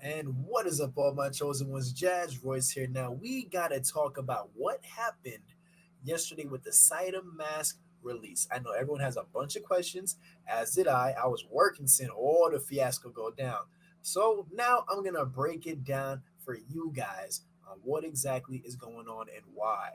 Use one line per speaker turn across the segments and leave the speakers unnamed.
And what is up, all my chosen ones? Jazz Royce here. Now, we got to talk about what happened yesterday with the Saitamask release. I know everyone has a bunch of questions, as did I. I was working seeing all the fiasco go down. So, now I'm going to break it down for you guys on what exactly is going on and why.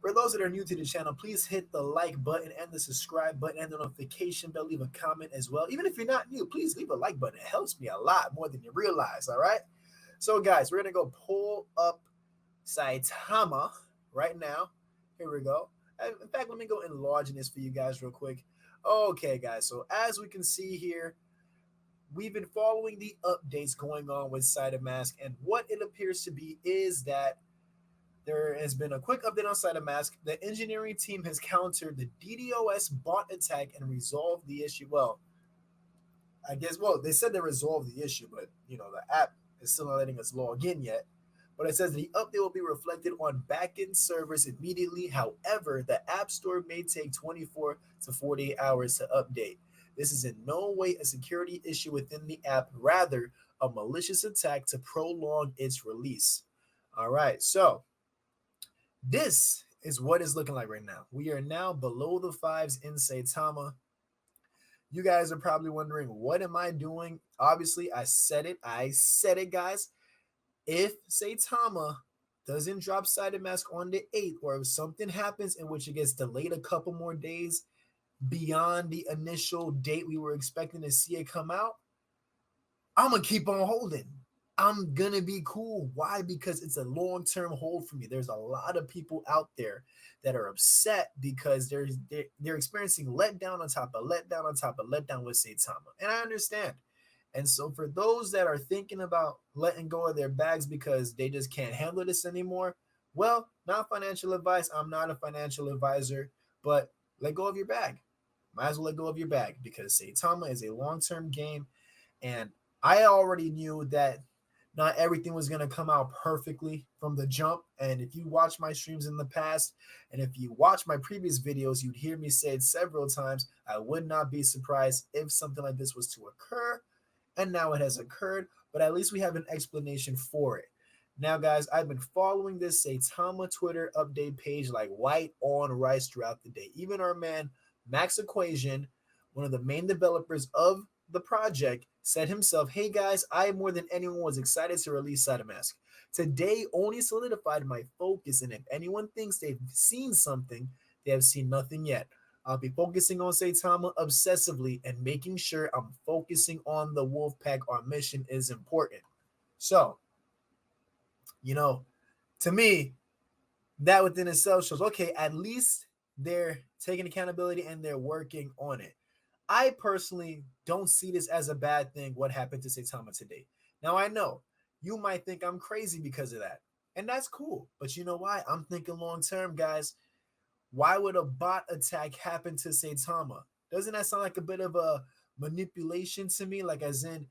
For those that are new to the channel, please hit the like button and the subscribe button and the notification bell. Leave a comment as well. Even if you're not new, please leave a like button. It helps me a lot more than you realize, all right? So, guys, we're going to go pull up Saitama right now. Here we go. In fact, let me go enlarge this for you guys real quick. Okay, guys, so as we can see here, we've been following the updates going on with Saitamask, and what it appears to be is that there has been a quick update on Saitamask. The engineering team has countered the DDoS bot attack and resolved the issue. Well, they said they resolved the issue, but the app is still not letting us log in yet. But it says the update will be reflected on backend servers immediately. However, the App Store may take 24 to 48 hours to update. This is in no way a security issue within the app, rather a malicious attack to prolong its release. All right, so this is what it's looking like right now. We are now below the fives in Saitama. You guys are probably wondering, what am I doing? Obviously, I said it. Guys. If Saitama doesn't drop Saitamask on the 8th, or if something happens in which it gets delayed a couple more days beyond the initial date we were expecting to see it come out, I'm going to keep on holding. I'm going to be cool. Why? Because it's a long-term hold for me. There's a lot of people out there that are upset because they're experiencing letdown on top of letdown on top of letdown with Saitama. And I understand. And so for those that are thinking about letting go of their bags because they just can't handle this anymore, well, not financial advice. I'm not a financial advisor, but let go of your bag. Might as well let go of your bag because Saitama is a long-term game. And I already knew that not everything was going to come out perfectly from the jump. And if you watch my streams in the past, and if you watch my previous videos, you'd hear me say it several times. I would not be surprised if something like this was to occur. And now it has occurred, but at least we have an explanation for it. Now, guys, I've been following this Saitama Twitter update page like white on rice throughout the day. Even our man, Max Equation, one of the main developers of the project, said himself, hey guys, I more than anyone was excited to release Saitamask. Today only solidified my focus, and if anyone thinks they've seen something, they have seen nothing yet. I'll be focusing on Saitama obsessively and making sure I'm focusing on the Wolfpack. Our mission is important. So, to me, that within itself shows, okay, at least they're taking accountability and they're working on it. I personally don't see this as a bad thing, what happened to Saitama today. Now, I know you might think I'm crazy because of that, and that's cool. But you know why? I'm thinking long term, guys. Why would a bot attack happen to Saitama? Doesn't that sound like a bit of a manipulation to me? Like, as in,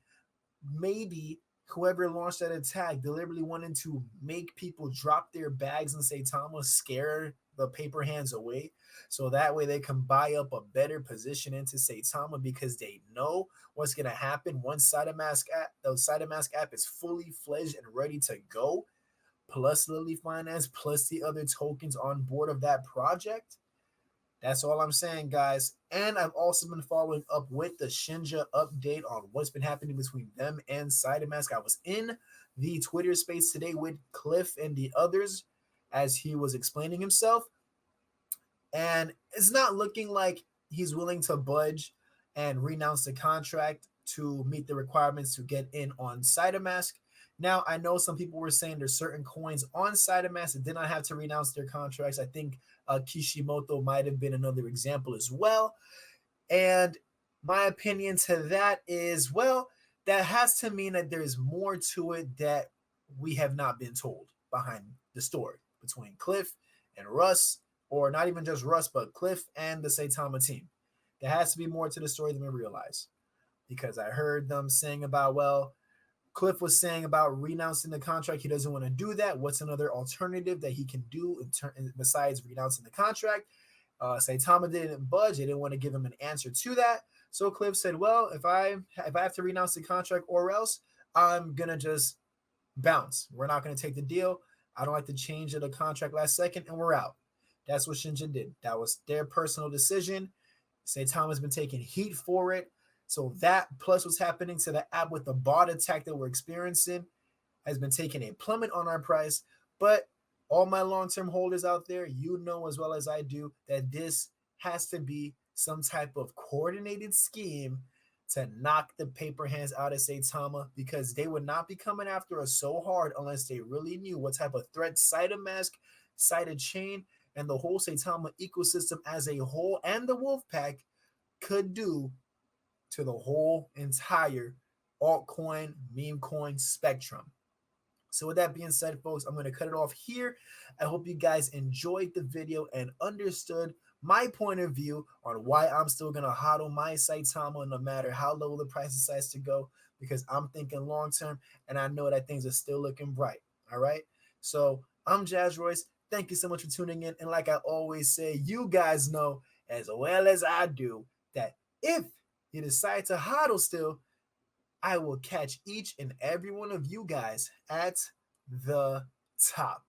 maybe whoever launched that attack deliberately wanted to make people drop their bags in Saitama, scare the paper hands away, so that way they can buy up a better position into Saitama because they know what's going to happen once the Saitamask app is fully fledged and ready to go, plus Lily Finance, plus the other tokens on board of that project. That's all I'm saying, guys. And I've also been following up with the Shinja update on what's been happening between them and Saitamask. I was in the Twitter space today with Cliff and the others as he was explaining himself. And it's not looking like he's willing to budge and renounce the contract to meet the requirements to get in on Saitamask. Now, I know some people were saying there's certain coins on Saitamask that did not have to renounce their contracts. I think Kishimoto might have been another example as well. And my opinion to that is, well, that has to mean that there's more to it that we have not been told behind the story between Cliff and Russ, or not even just Russ, but Cliff and the Saitama team. There has to be more to the story than we realize. Because I heard them saying about, well, Cliff was saying about renouncing the contract. He doesn't want to do that. What's another alternative that he can do besides renouncing the contract? Saitama didn't budge. They didn't want to give him an answer to that. So Cliff said, "Well, if I have to renounce the contract or else, I'm gonna just bounce. We're not gonna take the deal. I don't like to change the contract last second, and we're out." That's what Shinjin did. That was their personal decision. Saitama's been taking heat for it. So that plus what's happening to the app with the bot attack that we're experiencing has been taking a plummet on our price. But all my long-term holders out there, you know as well as I do that this has to be some type of coordinated scheme to knock the paper hands out of Saitama, because they would not be coming after us so hard unless they really knew what type of threat Saitamask, Saita Chain, and the whole Saitama ecosystem as a whole and the Wolfpack could do to the whole entire altcoin, meme coin spectrum. So with that being said, folks, I'm going to cut it off here. I hope you guys enjoyed the video and understood my point of view on why I'm still going to hodl my Saitama no matter how low the price decides to go, because I'm thinking long term and I know that things are still looking bright. All right. So I'm Jazz Royce. Thank you so much for tuning in. And like I always say, you guys know as well as I do that if you decide to hodl still, I will catch each and every one of you guys at the top.